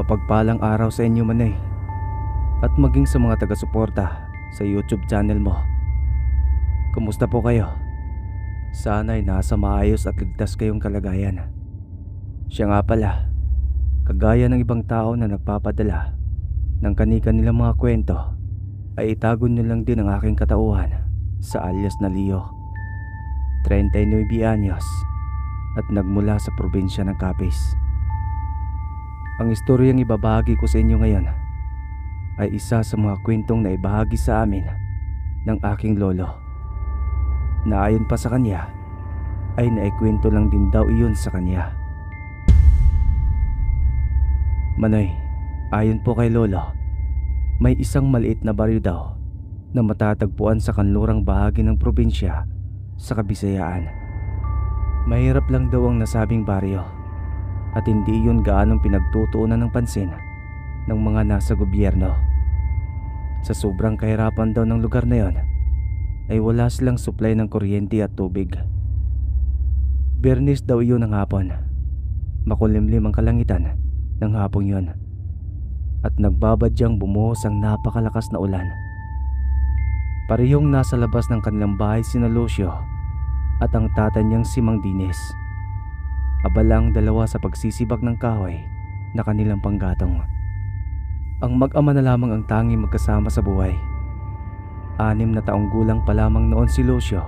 Mapagpalang araw sa inyo Manay at maging sa mga taga-suporta sa YouTube channel mo. Kumusta po kayo? Sana'y nasa maayos at ligtas kayong kalagayan. Siya nga pala, kagaya ng ibang tao na nagpapadala ng kani-kanilang mga kwento, ay itago nyo lang din ang aking katauhan sa alias na Leo. 39 anyos at nagmula sa probinsya ng Capiz. Ang istoryang ibabahagi ko sa inyo ngayon ay isa sa mga kwentong naibahagi sa amin ng aking lolo, na ayon pa sa kanya ay naikwento lang din daw iyon sa kanya. Manoy, ayon po kay lolo, may isang maliit na baryo daw na matatagpuan sa kanlurang bahagi ng probinsya sa Kabisayaan. Mahirap lang daw ang nasabing baryo at hindi yun gaanong pinagtutuunan ng pansin ng mga nasa gobyerno. Sa sobrang kahirapan daw ng lugar na yon, ay wala silang supply ng kuryente at tubig. Biyernes daw iyon ng hapon. Makulimlim ang kalangitan ng hapong yon at nagbabadyang bumuhos ang napakalakas na ulan. Parehong nasa labas ng kanilang bahay sina Lucio at ang tatay niyang si Mang Dinis. Abala ang dalawa sa pagsisibak ng kahoy na kanilang panggatong. Ang mag-ama na lamang ang tanging magkasama sa buhay. 6 na taong gulang pa lamang noon si Lucio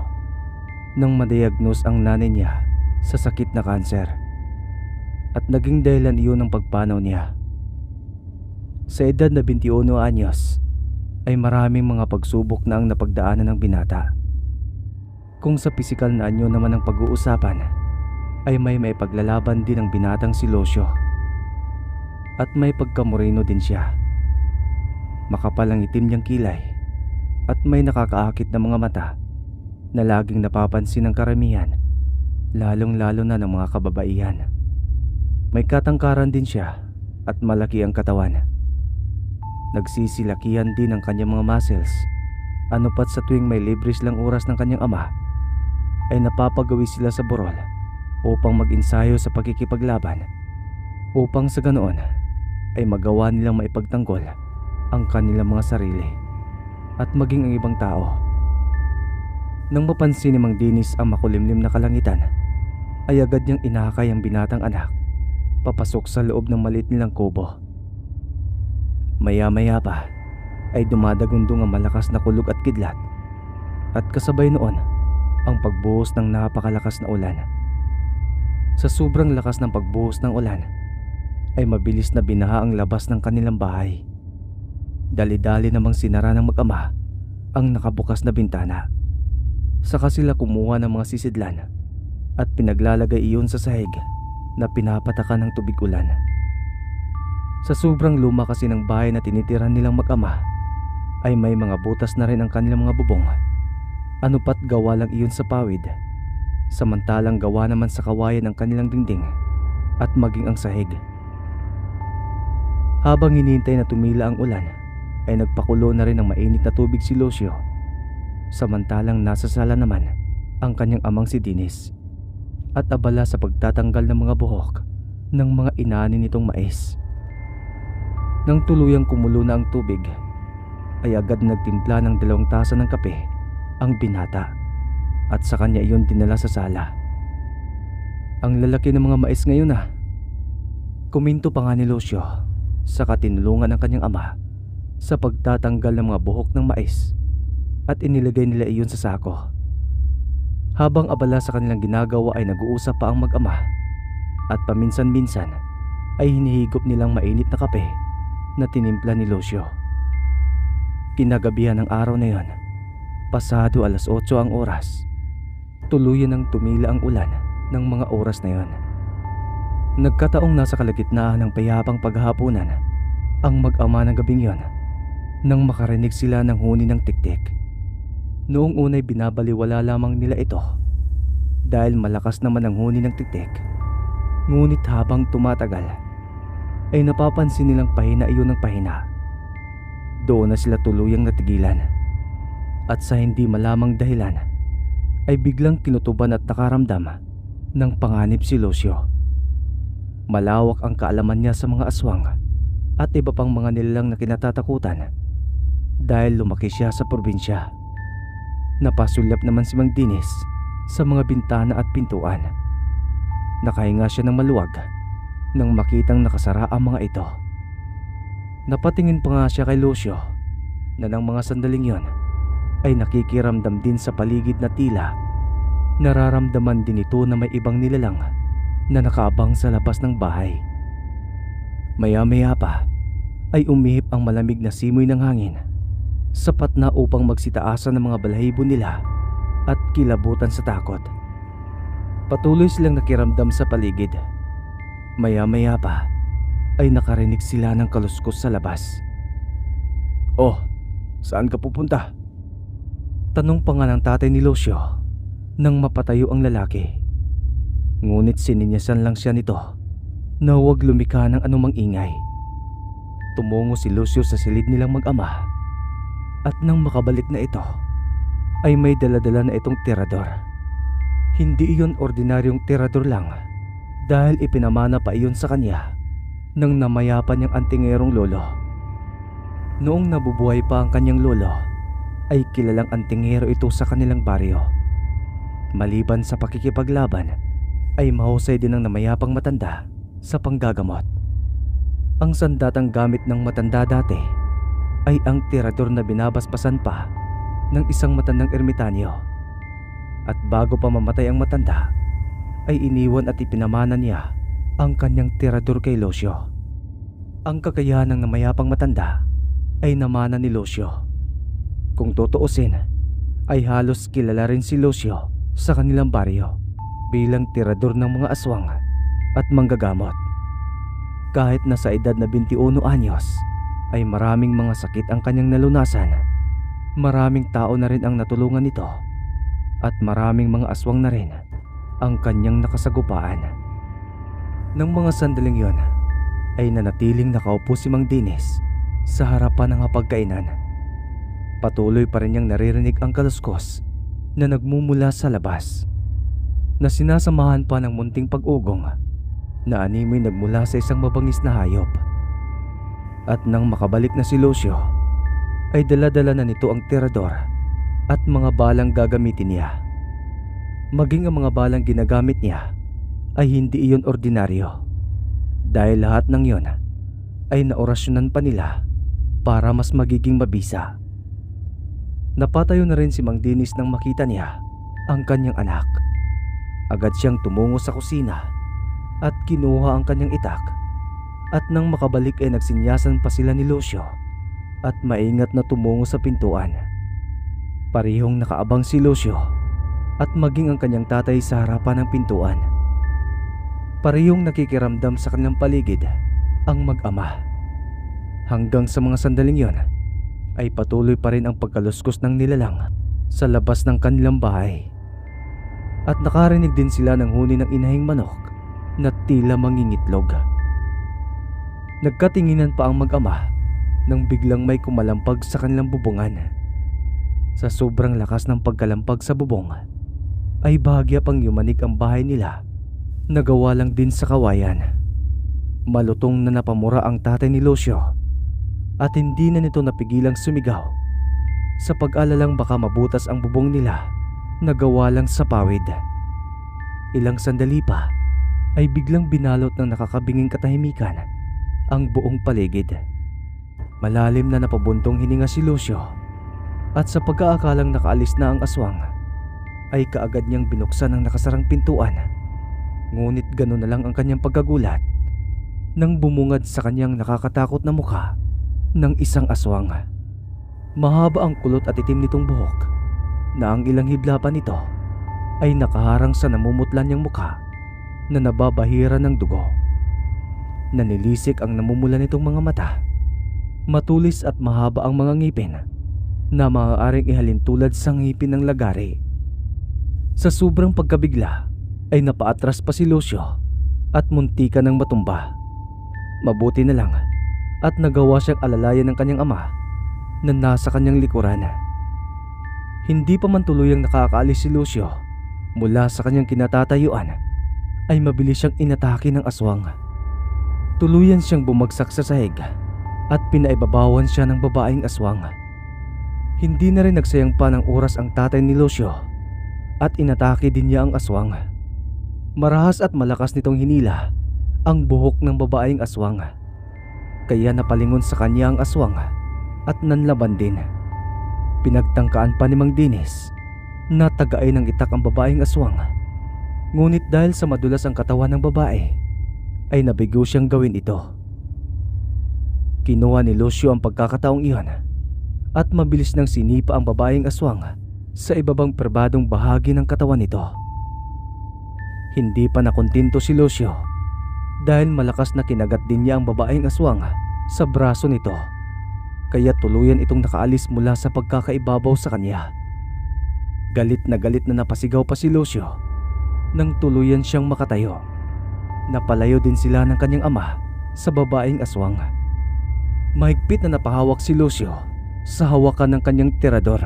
nang madiagnose ang nanay niya sa sakit na kanser, at naging dahilan iyon ng pagpanaw niya. Sa edad na 21 anyos ay maraming mga pagsubok na ang napagdaanan ng binata. Kung sa pisikal na anyo naman ang pag-uusapan, ay may paglalaban din ang binatang si Lucio. At may pagkamoreno din siya. Makapal ang itim niyang kilay at may nakakaakit na mga mata na laging napapansin ng karamihan, lalong-lalo na ng mga kababaihan. May katangkaran din siya at malaki ang katawan. Nagsisilakihan din ang kanyang mga muscles. Ano pat sa tuwing may libre silang oras ng kanyang ama, ay napapagawi sila sa burol upang mag-ensayo sa pagkikipaglaban, upang sa ganoon ay magawa nilang maipagtanggol ang kanilang mga sarili at maging ang ibang tao. Nang mapansin ni Mang Dinis ang makulimlim na kalangitan, ay agad niyang inakay ang binatang anak papasok sa loob ng maliit nilang kubo. Maya-maya pa ay dumadagundong ang malakas na kulog at kidlat, at kasabay noon ang pagbuhos ng napakalakas na ulan. Sa sobrang lakas ng pagbuhos ng ulan ay mabilis na binaha ang labas ng kanilang bahay. Dali-dali namang sinara ng mag-ama ang nakabukas na bintana. Saka sila kumuha ng mga sisidlan at pinaglalagay iyon sa sahig na pinapatakan ng tubig ulan. Sa sobrang luma kasi ng bahay na tinitirahan nilang mag-ama ay may mga butas na rin ang kanilang mga bubong. Ano pat gawa lang iyon sa pawid, samantalang gawa naman sa kawayan ng kanilang dingding at maging ang sahig. Habang hinihintay na tumila ang ulan, ay nagpakulo na rin ng mainit na tubig si Lucio, samantalang nasa sala naman ang kanyang amang si Dinis, at abala sa pagtatanggal ng mga buhok ng mga inaani nitong mais. Nang tuluyang kumulo na ang tubig, ay agad nagtimpla ng 2 tasa ng kape ang binata at sa kanya iyon dinala sa sala. Ang lalaki ng mga mais ngayon Kuminto pa nga ni Lucio, saka tinulungan ng kanyang ama sa pagtatanggal ng mga buhok ng mais at inilagay nila iyon sa sako. Habang abala sa kanilang ginagawa ay nag-uusap pa ang mag-ama at paminsan-minsan ay hinihigop nilang mainit na kape na tinimpla ni Lucio. Kinagabihan ng araw na yon, pasado 8:00 ang oras, tuluyan nang tumila ang ulan ng mga oras na yon. Nagkataong nasa kalagitnaan ng payapang paghahaponan ang mag-ama ng gabing yon nang makarinig sila ng huni ng tiktik. Noong unay binabaliwala lamang nila ito dahil malakas naman ang huni ng tiktik. Ngunit habang tumatagal ay napapansin nilang pahina iyon ng pahina. Doon na sila tuluyang natigilan at sa hindi malamang dahilan ay biglang kinutuban at nakaramdam ng panganib si Lucio. Malawak ang kaalaman niya sa mga aswang at iba pang mga nilalang na kinatatakutan dahil lumaki siya sa probinsya. Napasulyap naman si Mang Dinis sa mga bintana at pintuan. Nakahinga siya ng maluwag nang makitang nakasara ang mga ito. Napatingin pa nga siya kay Lucio na ng mga sandaling yon ay nakikiramdam din sa paligid na tila nararamdaman din ito na may ibang nilalang na nakaabang sa labas ng bahay. Maya-maya pa ay umihip ang malamig na simoy ng hangin, sapat na upang magsitaasan ng mga balahibo nila at kilabutan sa takot. Patuloy silang nakiramdam sa paligid. Maya-maya pa ay nakarinig sila ng kaluskos sa labas. "Oh, saan ka pupunta?" Tanong pa nga ng tatay ni Lucio nang mapatayo ang lalaki. Ngunit sininyasan lang siya nito na huwag lumikha ng anumang ingay. Tumungo si Lucio sa silid nilang mag-ama at nang makabalik na ito ay may daladala na itong tirador. Hindi iyon ordinaryong tirador lang dahil ipinamana pa iyon sa kanya ng namayapan niyang antingerong lolo. Noong nabubuhay pa ang kanyang lolo ay kilalang antingero ito sa kanilang baryo. Maliban sa pakikipaglaban ay mahusay din ang namayapang matanda sa panggagamot. Ang sandatang gamit ng matanda dati ay ang tirador na binabasbasan pa ng isang matandang ermitanyo. At bago pa mamatay ang matanda ay iniwan at ipinamana niya ang kanyang tirador kay Lucio. Ang kakayahan ng namayapang matanda ay namana ni Lucio. Kung tutuusin ay halos kilala rin si Lucio sa kanilang baryo bilang tirador ng mga aswang at manggagamot. Kahit nasa edad na 21 anyos ay maraming mga sakit ang kanyang nalunasan. Maraming tao na rin ang natulungan nito at maraming mga aswang na rin ang kanyang nakasagupaan. Nang mga sandaling yon ay nanatiling nakaupo si Mang Dinis sa harapan ng hapagkainan. Patuloy pa rin niyang naririnig ang kaluskos na nagmumula sa labas, na sinasamahan pa ng munting pag-ugong na animoy nagmula sa isang mabangis na hayop. At nang makabalik na si Lucio ay dala-dala na nito ang tirador at mga balang gagamitin niya. Maging ang mga balang ginagamit niya ay hindi iyon ordinaryo, dahil lahat ng yon ay naorasyonan pa nila para mas magiging mabisa. Napatayo na rin si Mang Dinis nang makita niya ang kanyang anak. Agad siyang tumungo sa kusina at kinuha ang kanyang itak. At nang makabalik ay nagsinyasan pa sila ni Lucio at maingat na tumungo sa pintuan. Parehong nakaabang si Lucio at maging ang kanyang tatay sa harapan ng pintuan. Parehong nakikiramdam sa kanilang paligid ang mag-ama. Hanggang sa mga sandaling yon ay patuloy pa rin ang pagkaluskos ng nilalang sa labas ng kanilang bahay. At nakarinig din sila ng huni ng inahing manok na tila mangingitlog. Nagkatinginan pa ang mag-ama nang biglang may kumalampag sa kanilang bubungan. Sa sobrang lakas ng pagkalampag sa bubong ay bahagya pang yumanig ang bahay nila na gawa lang din sa kawayan. Malutong na napamura ang tatay ni Lucio at hindi na nito napigilang sumigaw sa pag-alalang baka mabutas ang bubong nila na gawa lang sa pawid. Ilang sandali pa ay biglang binalot ng nakakabinging katahimikan ang buong paligid. Malalim na napabuntong hininga si Lucio at sa pagkaakalang nakaalis na ang aswang ay kaagad niyang binuksan ang nakasarang pintuan. Ngunit gano'n na lang ang kanyang pagkagulat nang bumungad sa kanyang nakakatakot na mukha ng isang aswang. Mahaba ang kulot at itim nitong buhok na ang ilang hibla pa nito ay nakaharang sa namumutlan niyang mukha na nababahira ng dugo. Nanilisik ang namumula nitong mga mata. Matulis at mahaba ang mga ngipin na maaaring ihalin tulad sa ngipin ng lagari. Sa sobrang pagkabigla ay napaatras pa si Lucio at muntika ng matumba. Mabuti na lang at nagawa siyang alalayan ng kanyang ama na nasa kanyang likuran. Hindi pa man tuluyang nakakaalis si Lucio mula sa kanyang kinatatayuan ay mabilis siyang inatake ng aswang. Tuluyan siyang bumagsak sa sahig at pinaibabawan siya ng babaeng aswang. Hindi na rin nagsayang pa ng oras ang tatay ni Lucio at inatake din niya ang aswang. Marahas at malakas nitong hinila ang buhok ng babaeng aswang, kaya napalingon sa kanya ang aswang at nanlaban din. Pinagtangkaan pa ni Mang Dinis na tagay ng itak ang babaeng aswang, ngunit dahil sa madulas ang katawan ng babae ay nabigo siyang gawin ito. Kinuha ni Lucio ang pagkakataong iyon at mabilis nang sinipa ang babaeng aswang sa ibabang pribadong bahagi ng katawan nito. Hindi pa nakontento si Lucio dahil malakas na kinagat din niya ang babaeng aswang sa braso nito, kaya tuluyan itong nakaalis mula sa pagkakaibabaw sa kanya. Galit na napasigaw pa si Lucio nang tuluyan siyang makatayo. Napalayo din sila ng kanyang ama sa babaeng aswang. Mahigpit na napahawak si Lucio sa hawakan ng kanyang tirador.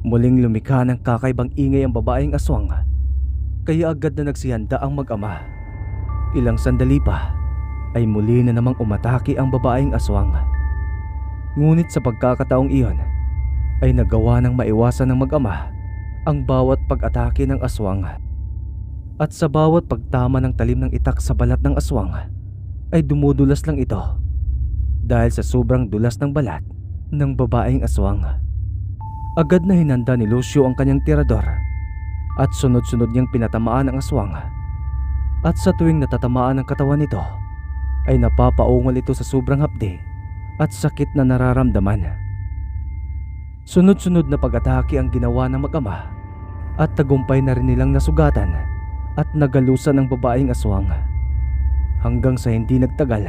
Muling lumikha ng kakaibang ingay ang babaeng aswang, kaya agad na nagsihanda ang mag-ama. Ilang sandali pa ay muli na namang umatake ang babaeng aswang. Ngunit sa pagkakataong iyon ay nagawa ng maiwasan ng mag-ama ang bawat pag-atake ng aswang. At sa bawat pagtama ng talim ng itak sa balat ng aswang ay dumudulas lang ito dahil sa sobrang dulas ng balat ng babaeng aswang. Agad na hinanda ni Lucio ang kanyang tirador at sunod-sunod niyang pinatamaan ang aswang. At sa tuwing natatamaan ang katawan nito ay napapaungol ito sa sobrang hapdi at sakit na nararamdaman. Sunod-sunod na pag-atake ang ginawa ng mag-ama at tagumpay na rin nilang nasugatan at nagalusan ang babaeng aswang. Hanggang sa hindi nagtagal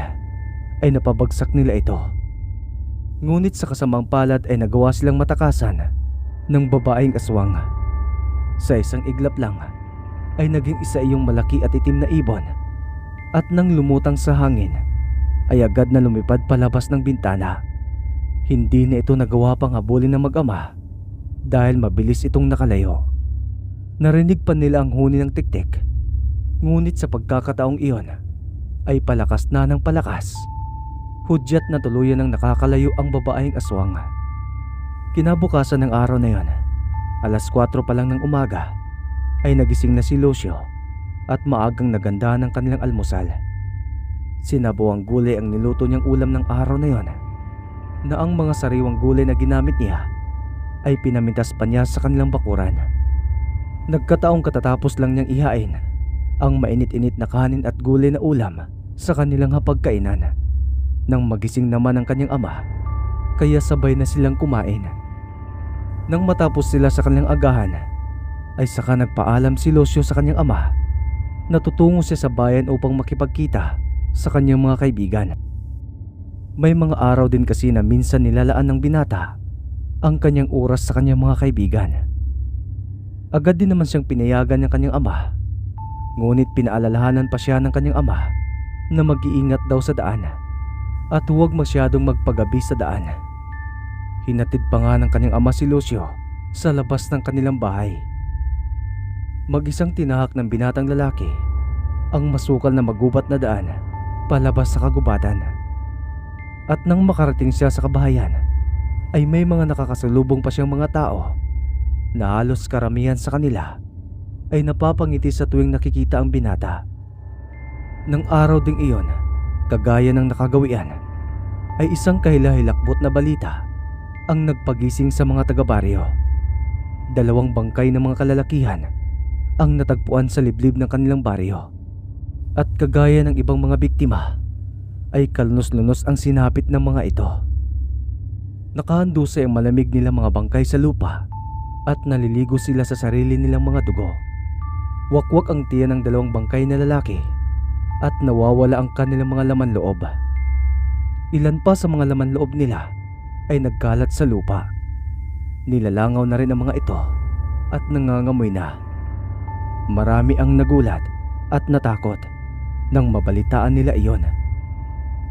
ay napabagsak nila ito. Ngunit sa kasamang palad ay nagawa silang matakasan ng babaeng aswang. Sa isang iglap lang ay naging isa iyong malaki at itim na ibon, at nang lumutang sa hangin ay agad na lumipad palabas ng bintana. Hindi na ito nagawa pang habulin ng mag-ama dahil mabilis itong nakalayo. Narinig pa nila ang huni ng tiktik, ngunit sa pagkakataong iyon ay palakas na ng palakas. Hudyat na tuluyan ng nakakalayo ang babaeng aswang. Kinabukasan ng araw na yon, 4:00 pa lang ng umaga, ay nagising na si Lucio at maagang naganda ng kanilang almusal. Sinabuang gulay ang niluto niyang ulam ng araw na yon, na ang mga sariwang gulay na ginamit niya ay pinamintas pa niya sa kanilang bakuran. Nagkataong katatapos lang niyang ihain ang mainit-init na kanin at gulay na ulam sa kanilang hapagkainan nang magising naman ang kanyang ama, kaya sabay na silang kumain. Nang matapos sila sa kanilang agahan ay saka nagpaalam si Lucio sa kanyang ama na tutungo siya sa bayan upang makipagkita sa kanyang mga kaibigan. May mga araw din kasi na minsan nilalaan ng binata ang kanyang oras sa kanyang mga kaibigan. Agad din naman siyang pinayagan ng kanyang ama, ngunit pinaalalahanan pa siya ng kanyang ama na mag-iingat daw sa daan at huwag masyadong magpagabi sa daan. Hinatid pa nga ng kanyang ama si Lucio sa labas ng kanilang bahay. Mag-isang tinahak ng binatang lalaki ang masukal na magubat na daan palabas sa kagubatan. At nang makarating siya sa kabahayan ay may mga nakakasalubong pa siyang mga tao na halos karamihan sa kanila ay napapangiti sa tuwing nakikita ang binata. Nang araw ding iyon, kagaya ng nakagawian, ay isang kahilahilakbot na balita ang nagpagising sa mga taga-baryo. 2 bangkay ng mga kalalakihan ang natagpuan sa liblib ng kanilang baryo, at kagaya ng ibang mga biktima ay kalunos-lunos ang sinapit ng mga ito. Nakahandusay ang malamig nilang mga bangkay sa lupa at naliligo sila sa sarili nilang mga dugo. Wakwak ang tiyan ng 2 bangkay na lalaki at nawawala ang kanilang mga laman loob. Ilan pa sa mga laman loob nila ay nagkalat sa lupa. Nilalangaw na rin ang mga ito at nangangamoy na. Marami ang nagulat at natakot nang mabalitaan nila iyon.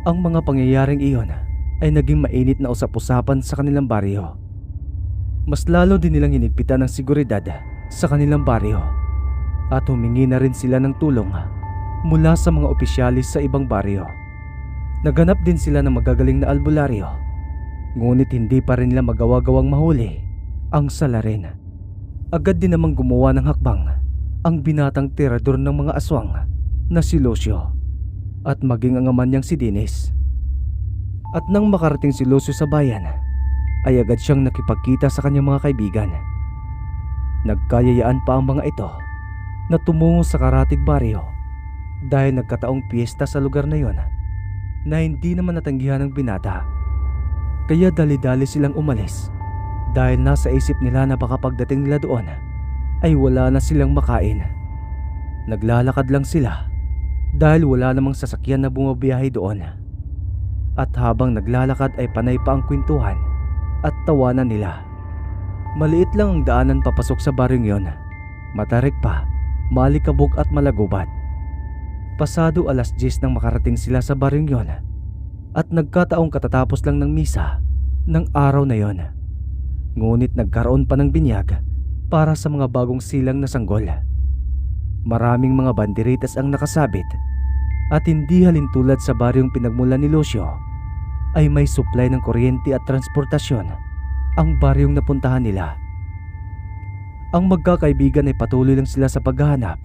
Ang mga pangyayaring iyon ay naging mainit na usap-usapan sa kanilang baryo. Mas lalo din nilang hinigpitan ng seguridad sa kanilang baryo at humingi na rin sila ng tulong mula sa mga opisyalis sa ibang baryo. Naghanap din sila ng magagaling na albularyo, ngunit hindi pa rin nila magawa-gawang mahuli ang salarin. Agad din namang gumawa ng hakbang ang binatang tirador ng mga aswang na si Lucio at maging ang ama niyang si Dennis. At nang makarating si Lucio sa bayan, ay agad siyang nakipagkita sa kanyang mga kaibigan. Nagkayayaan pa ang mga ito na tumungo sa karatig baryo dahil nagkataong piyesta sa lugar na yon na hindi naman natanggihan ng binata. Kaya dali-dali silang umalis dahil nasa isip nila na baka pagdating nila doon ay wala na silang makain. Naglalakad lang sila dahil wala namang sasakyan na bumabiyahe doon. At habang naglalakad ay panay pa ang kwentuhan at tawanan nila. Maliit lang ang daanan papasok sa baryong yon. Matarik pa, malikabok at malagubat. Pasado 10:00 nang makarating sila sa baryong yon at nagkataong katatapos lang ng misa ng araw na yon. Ngunit nagkaroon pa ng binyag para sa mga bagong silang na sanggol. Maraming mga banderitas ang nakasabit at hindi halintulad sa baryong pinagmulan ni Lucio ay may supply ng kuryente at transportasyon ang baryong napuntahan nila. Ang magkakaibigan ay patuloy lang sila sa paghahanap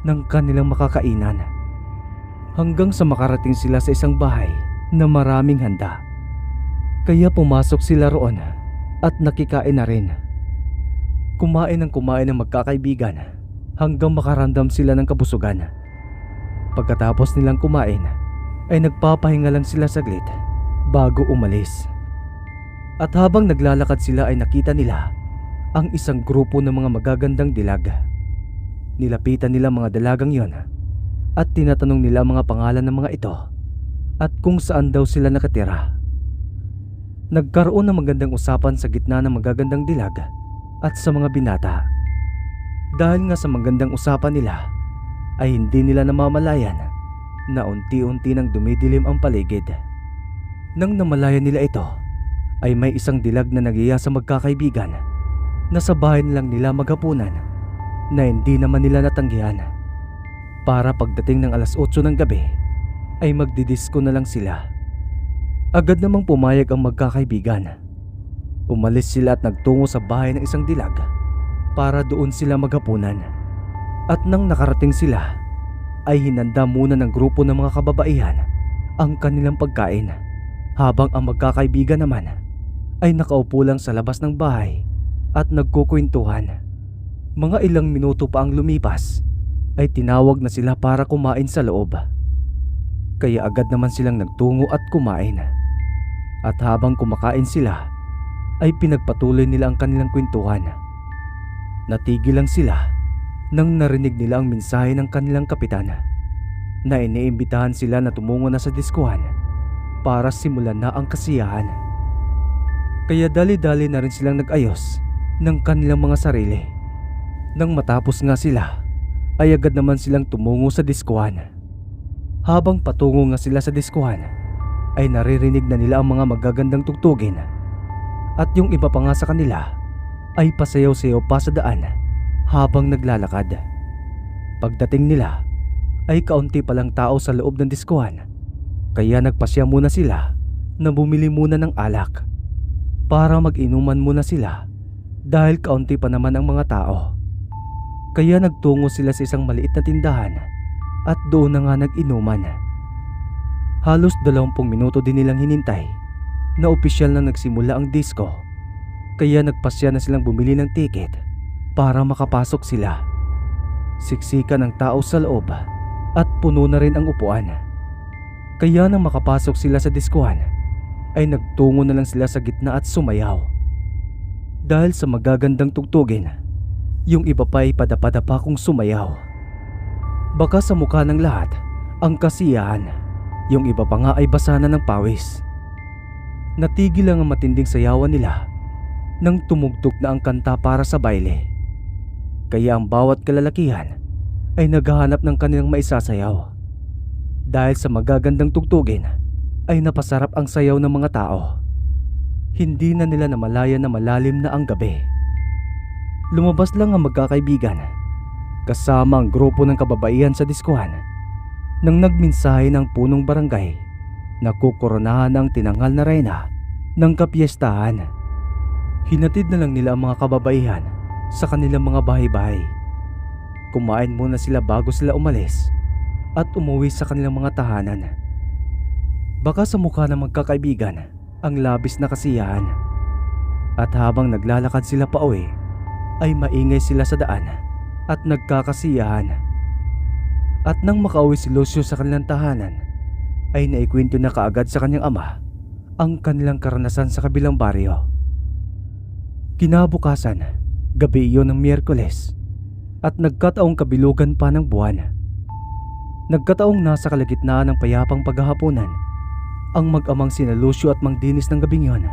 ng kanilang makakainan hanggang sa makarating sila sa isang bahay na maraming handa. Kaya pumasok sila roon at nakikain na rin. Kumain ng magkakaibigan hanggang makaramdam sila ng kabusugan. Pagkatapos nilang kumain ay nagpapahinga lang sila saglit bago umalis. At habang naglalakad sila ay nakita nila ang isang grupo ng mga magagandang dilag. Nilapitan nila mga dalagang yon at tinatanong nila mga pangalan ng mga ito at kung saan daw sila nakatira. Nagkaroon ng magandang usapan sa gitna ng magagandang dilag at sa mga binata. Dahil nga sa magandang usapan nila ay hindi nila namamalayan na unti-unti nang dumidilim ang paligid. Nang namalayan nila ito ay may isang dilag na nagiya sa magkakaibigan na sa bahay lang nila maghapunan na hindi naman nila natanggihan. Para pagdating ng 8:00 ng gabi ay magdidisko na lang sila. Agad namang pumayag ang magkakaibigan. Umalis sila at nagtungo sa bahay ng isang dilag para doon sila maghapunan. At nang nakarating sila ay hinanda muna ng grupo ng mga kababaihan ang kanilang pagkain, habang ang magkakaibigan naman ay nakaupo lang sa labas ng bahay at nagkukwentuhan. Mga ilang minuto pa ang lumipas ay tinawag na sila para kumain sa loob. Kaya agad naman silang nagtungo at kumain. At habang kumakain sila ay pinagpatuloy nila ang kanilang kwentuhan. Natigil lang sila nang narinig nila ang mensahe ng kanilang kapitan na iniimbitahan sila na tumungo na sa diskuhan para simulan na ang kasiyahan. Kaya dali-dali na rin silang nag-ayos ng kanilang mga sarili. Nang matapos nga sila ay agad naman silang tumungo sa diskuhan. Habang patungo nga sila sa diskuhan ay naririnig na nila ang mga magagandang tugtugin at yung iba pa nga sa kanila ay pasayaw-sayaw pa sa daan habang naglalakad. Pagdating nila ay kaunti pa lang tao sa loob ng diskuhan, kaya nagpasya muna sila na bumili muna ng alak para mag-inuman muna sila dahil kaunti pa naman ang mga tao. Kaya nagtungo sila sa isang maliit na tindahan at doon na nga nag-inuman. Halos 20 minuto din nilang hinintay na opisyal na nagsimula ang disco, kaya nagpasya na silang bumili ng ticket para makapasok sila. Siksikan ang tao sa loob at puno na rin ang upuan. Kaya nang makapasok sila sa diskuhan ay nagtungo na lang sila sa gitna at sumayaw. Dahil sa magagandang tugtugin, yung iba pa ay padapa-dapa kung sumayaw. Baka sa mukha ng lahat ang kasiyahan, yung iba pa nga ay basa na ng pawis. Natigil lang ang matinding sayawan nila nang tumugtog na ang kanta para sa baile. Kaya ang bawat kalalakihan ay naghahanap ng kanilang maisasayaw. Dahil sa magagandang tugtugin ay napasarap ang sayaw ng mga tao. Hindi na nila namalayan na malalim na ang gabi. Lumabas lang ang magkakaibigan kasama ang grupo ng kababaihan sa diskuhan nang nagmensahe ng punong barangay Nakukoronahan ang tinanghal na reyna ng kapiestahan. Hinatid na lang nila ang mga kababaihan sa kanilang mga bahay-bahay. Kumain muna sila bago sila umalis at umuwi sa kanilang mga tahanan. Baka sa mukha ng magkakaibigan ang labis na kasiyahan. At habang naglalakad sila pauwi, ay maingay sila sa daan at nagkakasiyahan. At nang makauwi si Lucio sa kanilang tahanan, ay naikwento na kaagad sa kanyang ama ang kanilang karanasan sa kabilang baryo. Kinabukasan, gabi iyon ng Miyerkules, at nagkataong kabilugan pa ng buwan. Nagkataong nasa kalagitnaan ng payapang paghahaponan ang mag-amang sina Lucio at Mang Dinis ng gabing yon,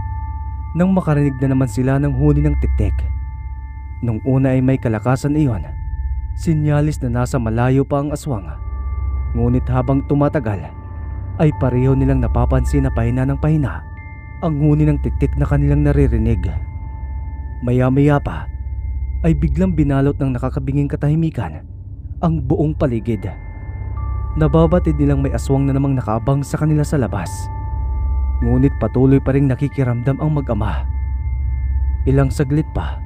nang makarinig na naman sila ng huni ng tiktik. Nung una ay may kalakasan iyon, sinyalis na nasa malayo pa ang aswang. Ngunit habang tumatagal, ay pareho nilang napapansin na pahina ng pahina ang huni ng tiktik na kanilang naririnig. Maya-maya pa ay biglang binalot ng nakakabinging katahimikan ang buong paligid. Nababatid nilang may aswang na namang nakaabang sa kanila sa labas. Ngunit patuloy pa ring nakikiramdam ang mag-ama. Ilang saglit pa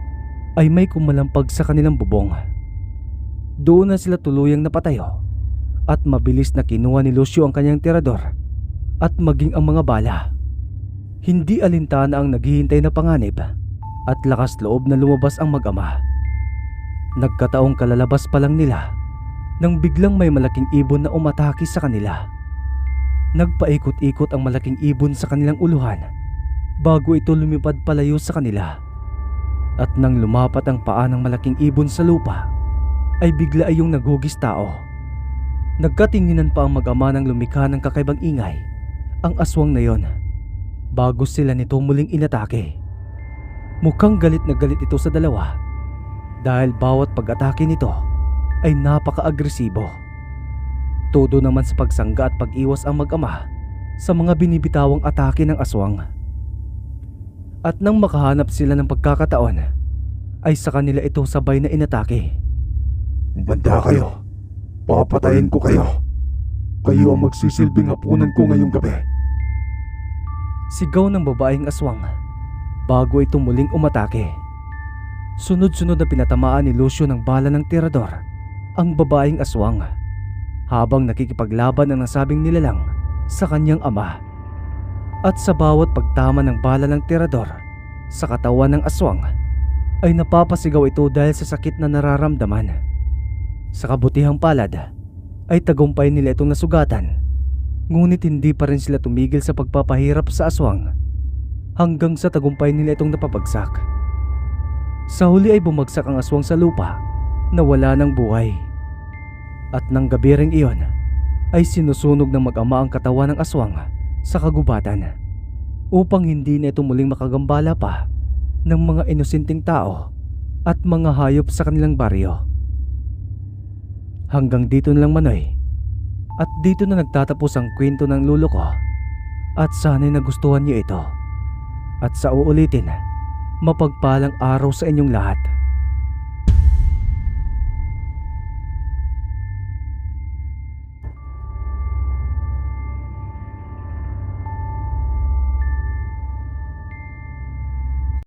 ay may kumalampag sa kanilang bubong. Doon na sila tuluyang napatayo at mabilis na kinuha ni Lucio ang kanyang tirador at maging ang mga bala. Hindi alintana ang naghihintay na panganib at lakas loob na lumabas ang mag-ama. Nagkataong kalalabas pa lang nila nang biglang may malaking ibon na umatake sa kanila. Nagpaikot-ikot ang malaking ibon sa kanilang uluhan bago ito lumipad palayo sa kanila. At nang lumapat ang paa ng malaking ibon sa lupa, ay bigla ay yung naghugis tao. Nagkatinginan pa ang mag-ama ng lumikha ng kakaibang ingay ang aswang na yon bago sila nito muling inatake. Mukhang galit na galit ito sa dalawa dahil bawat pag-atake nito ay napaka-agresibo. Todo naman sa pagsangga at pag-iwas ang mag-ama sa mga binibitawang atake ng aswang. At nang makahanap sila ng pagkakataon, ay sa kanila ito sabay na inatake. Banda kayo! Papatayin ko kayo! Kayo ang magsisilbing hapunan ko ngayong gabi! Sigaw ng babaeng aswang bago ito muling umatake. Sunod-sunod na pinatamaan ni Lucio ng bala ng tirador ang babaeng aswang habang nakikipaglaban ang nasabing nilalang sa kanyang ama. At sa bawat pagtama ng bala ng tirador sa katawan ng aswang ay napapasigaw ito dahil sa sakit na nararamdaman. Sa kabutihang palad ay tagumpay nila itong nasugatan, ngunit hindi pa rin sila tumigil sa pagpapahirap sa aswang hanggang sa tagumpay nila itong napabagsak. Sa huli ay bumagsak ang aswang sa lupa na wala ng buhay. At nang gabi ring iyon ay sinusunog ng mag-ama ang katawan ng aswang sa kagubatan upang hindi na ito muling makagambala pa ng mga inosenteng tao at mga hayop sa kanilang baryo. Hanggang dito na lang, Manoy. At dito na nagtatapos ang kwento ng lolo ko. At sana'y nagustuhan niyo ito. At sa uulitin, mapagpalang araw sa inyong lahat.